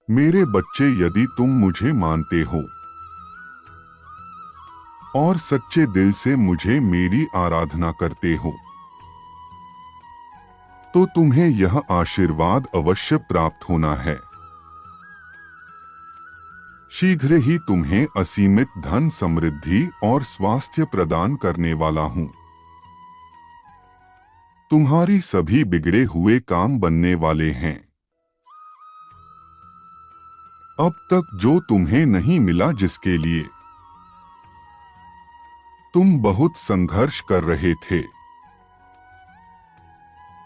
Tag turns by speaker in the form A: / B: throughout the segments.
A: मेरे बच्चे, यदि तुम मुझे मानते हो और सच्चे दिल से मुझे मेरी आराधना करते हो, तो तुम्हें यह आशीर्वाद अवश्य प्राप्त होना है। शीघ्र ही तुम्हें असीमित धन, समृद्धि और स्वास्थ्य प्रदान करने वाला हूं। तुम्हारी सभी बिगड़े हुए काम बनने वाले हैं। अब तक जो तुम्हें नहीं मिला, जिसके लिए तुम बहुत संघर्ष कर रहे थे,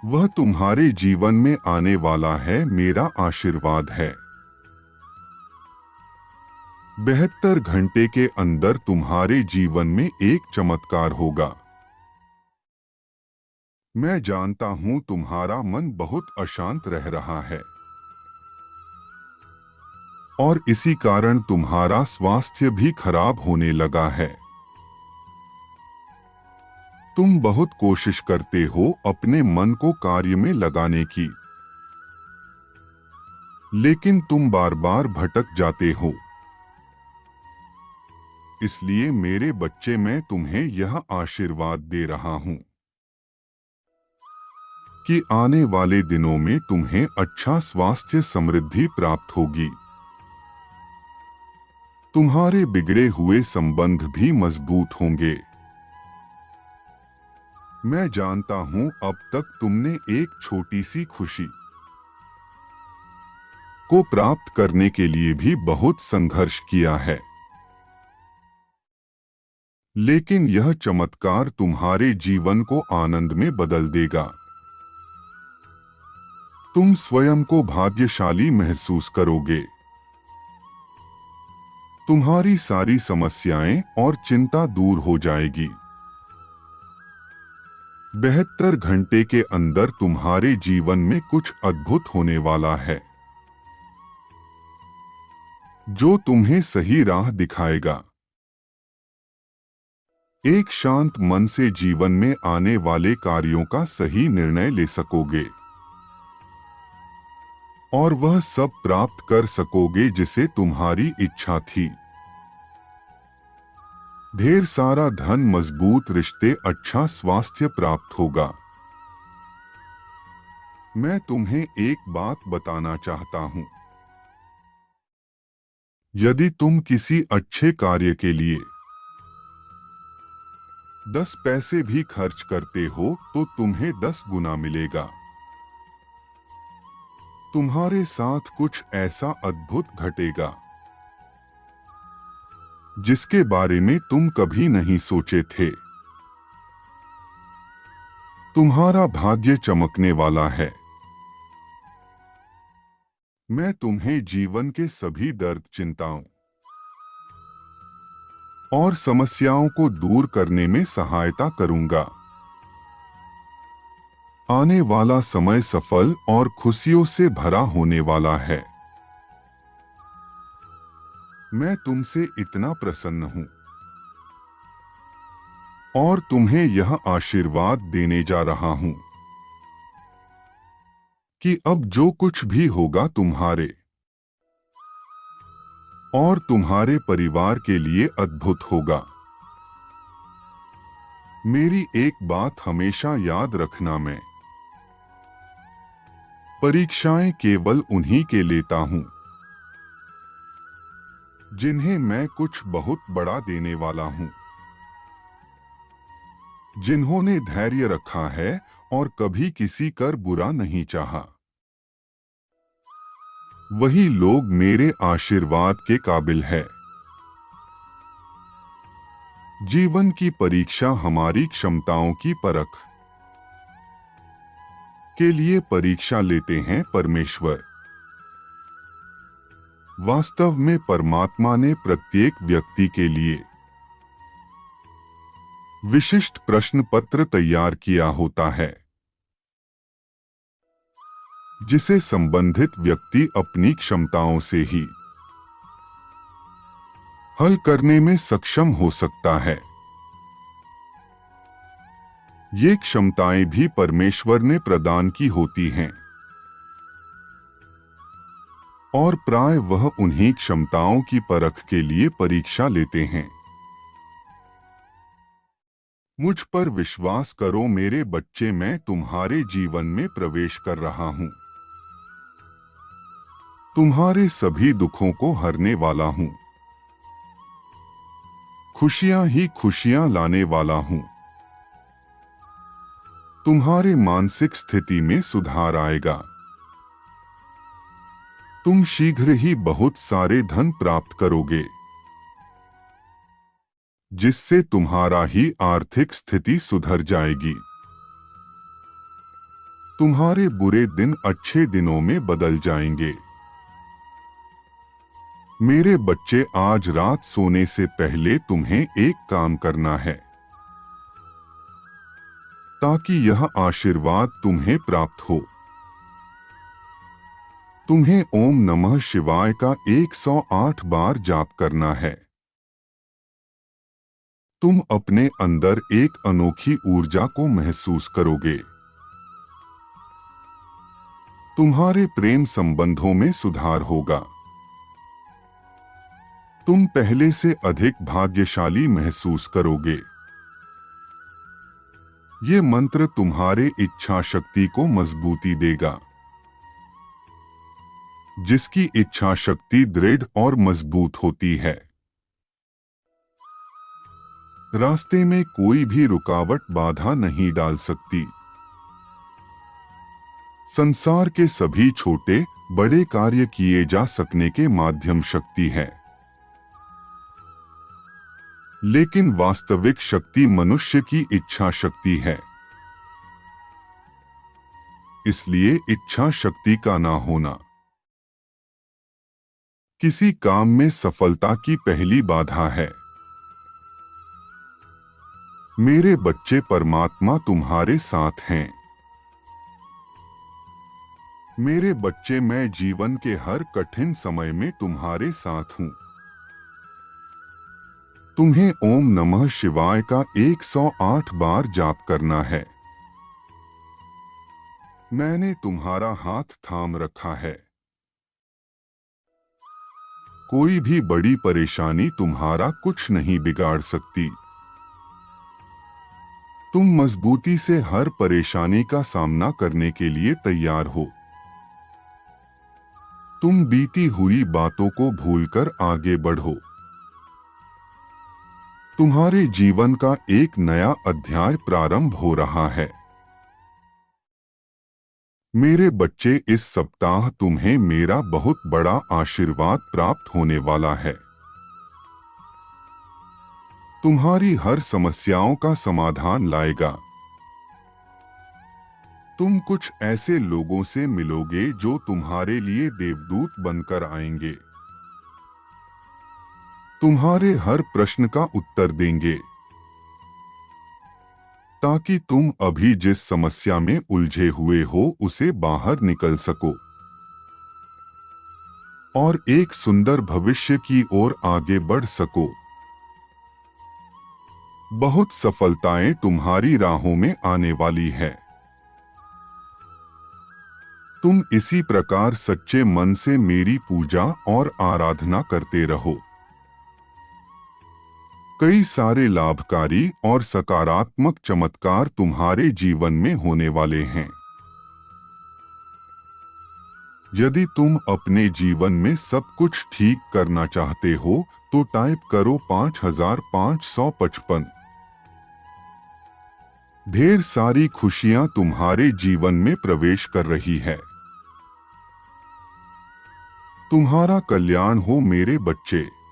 A: वह तुम्हारे जीवन में आने वाला है। मेरा आशीर्वाद है। 72 घंटे के अंदर तुम्हारे जीवन में एक चमत्कार होगा। मैं जानता हूं तुम्हारा मन बहुत अशांत रह रहा है और इसी कारण तुम्हारा स्वास्थ्य भी खराब होने लगा है। तुम बहुत कोशिश करते हो अपने मन को कार्य में लगाने की, लेकिन तुम बार बार भटक जाते हो। इसलिए मेरे बच्चे, मैं तुम्हें यह आशीर्वाद दे रहा हूं कि आने वाले दिनों में तुम्हें अच्छा स्वास्थ्य, समृद्धि प्राप्त होगी। तुम्हारे बिगड़े हुए संबंध भी मजबूत होंगे। मैं जानता हूं अब तक तुमने एक छोटी सी खुशी को प्राप्त करने के लिए भी बहुत संघर्ष किया है, लेकिन यह चमत्कार तुम्हारे जीवन को आनंद में बदल देगा। तुम स्वयं को भाग्यशाली महसूस करोगे। तुम्हारी सारी समस्याएं और चिंता दूर हो जाएगी। 72 घंटे के अंदर तुम्हारे जीवन में कुछ अद्भुत होने वाला है, जो तुम्हें सही राह दिखाएगा। एक शांत मन से जीवन में आने वाले कार्यों का सही निर्णय ले सकोगे और वह सब प्राप्त कर सकोगे जिसे तुम्हारी इच्छा थी। ढेर सारा धन, मजबूत रिश्ते, अच्छा स्वास्थ्य प्राप्त होगा। मैं तुम्हें एक बात बताना चाहता हूं। यदि तुम किसी अच्छे कार्य के लिए 10 पैसे भी खर्च करते हो, तो तुम्हें 10 गुना मिलेगा। तुम्हारे साथ कुछ ऐसा अद्भुत घटेगा जिसके बारे में तुम कभी नहीं सोचे थे। तुम्हारा भाग्य चमकने वाला है। मैं तुम्हें जीवन के सभी दर्द, चिंताओं और समस्याओं को दूर करने में सहायता करूंगा। आने वाला समय सफल और खुशियों से भरा होने वाला है। मैं तुमसे इतना प्रसन्न हूं और तुम्हें यह आशीर्वाद देने जा रहा हूं कि अब जो कुछ भी होगा तुम्हारे और तुम्हारे परिवार के लिए अद्भुत होगा। मेरी एक बात हमेशा याद रखना, मैं परीक्षाएं केवल उन्हीं के लेता हूं जिन्हें मैं कुछ बहुत बड़ा देने वाला हूं। जिन्होंने धैर्य रखा है और कभी किसी कर बुरा नहीं चाहा, वही लोग मेरे आशीर्वाद के काबिल है। जीवन की परीक्षा हमारी क्षमताओं की परख के लिए परीक्षा लेते हैं परमेश्वर। वास्तव में परमात्मा ने प्रत्येक व्यक्ति के लिए विशिष्ट प्रश्न पत्र तैयार किया होता है, जिसे संबंधित व्यक्ति अपनी क्षमताओं से ही हल करने में सक्षम हो सकता है। ये क्षमताएं भी परमेश्वर ने प्रदान की होती हैं। और प्राय वह उन्हीं क्षमताओं की परख के लिए परीक्षा लेते हैं। मुझ पर विश्वास करो मेरे बच्चे, मैं तुम्हारे जीवन में प्रवेश कर रहा हूं। तुम्हारे सभी दुखों को हरने वाला हूं। खुशियां ही खुशियां लाने वाला हूं। तुम्हारे मानसिक स्थिति में सुधार आएगा। तुम शीघ्र ही बहुत सारे धन प्राप्त करोगे, जिससे तुम्हारा ही आर्थिक स्थिति सुधर जाएगी। तुम्हारे बुरे दिन अच्छे दिनों में बदल जाएंगे। मेरे बच्चे, आज रात सोने से पहले तुम्हें एक काम करना है, ताकि यह आशीर्वाद तुम्हें प्राप्त हो। तुम्हें ओम नमः शिवाय का 108 बार जाप करना है। तुम अपने अंदर एक अनोखी ऊर्जा को महसूस करोगे। तुम्हारे प्रेम संबंधों में सुधार होगा। तुम पहले से अधिक भाग्यशाली महसूस करोगे। ये मंत्र तुम्हारे इच्छा शक्ति को मजबूती देगा। जिसकी इच्छा शक्ति दृढ़ और मजबूत होती है, रास्ते में कोई भी रुकावट बाधा नहीं डाल सकती। संसार के सभी छोटे बड़े कार्य किए जा सकने के माध्यम शक्ति है, लेकिन वास्तविक शक्ति मनुष्य की इच्छा शक्ति है। इसलिए इच्छा शक्ति का ना होना किसी काम में सफलता की पहली बाधा है। मेरे बच्चे, परमात्मा तुम्हारे साथ हैं। मेरे बच्चे, मैं जीवन के हर कठिन समय में तुम्हारे साथ हूं। तुम्हें ओम नमः शिवाय का 108 बार जाप करना है। मैंने तुम्हारा हाथ थाम रखा है। कोई भी बड़ी परेशानी तुम्हारा कुछ नहीं बिगाड़ सकती। तुम मजबूती से हर परेशानी का सामना करने के लिए तैयार हो। तुम बीती हुई बातों को भूलकर आगे बढ़ो। तुम्हारे जीवन का एक नया अध्याय प्रारंभ हो रहा है। मेरे बच्चे, इस सप्ताह तुम्हें मेरा बहुत बड़ा आशीर्वाद प्राप्त होने वाला है। तुम्हारी हर समस्याओं का समाधान लाएगा। तुम कुछ ऐसे लोगों से मिलोगे जो तुम्हारे लिए देवदूत बनकर आएंगे। तुम्हारे हर प्रश्न का उत्तर देंगे, ताकि तुम अभी जिस समस्या में उलझे हुए हो उसे बाहर निकल सको और एक सुंदर भविष्य की ओर आगे बढ़ सको। बहुत सफलताएं तुम्हारी राहों में आने वाली है। तुम इसी प्रकार सच्चे मन से मेरी पूजा और आराधना करते रहो। कई सारे लाभकारी और सकारात्मक चमत्कार तुम्हारे जीवन में होने वाले हैं। यदि तुम अपने जीवन में सब कुछ ठीक करना चाहते हो तो टाइप करो 5555। ढेर सारी खुशियां तुम्हारे जीवन में प्रवेश कर रही है। तुम्हारा कल्याण हो मेरे बच्चे।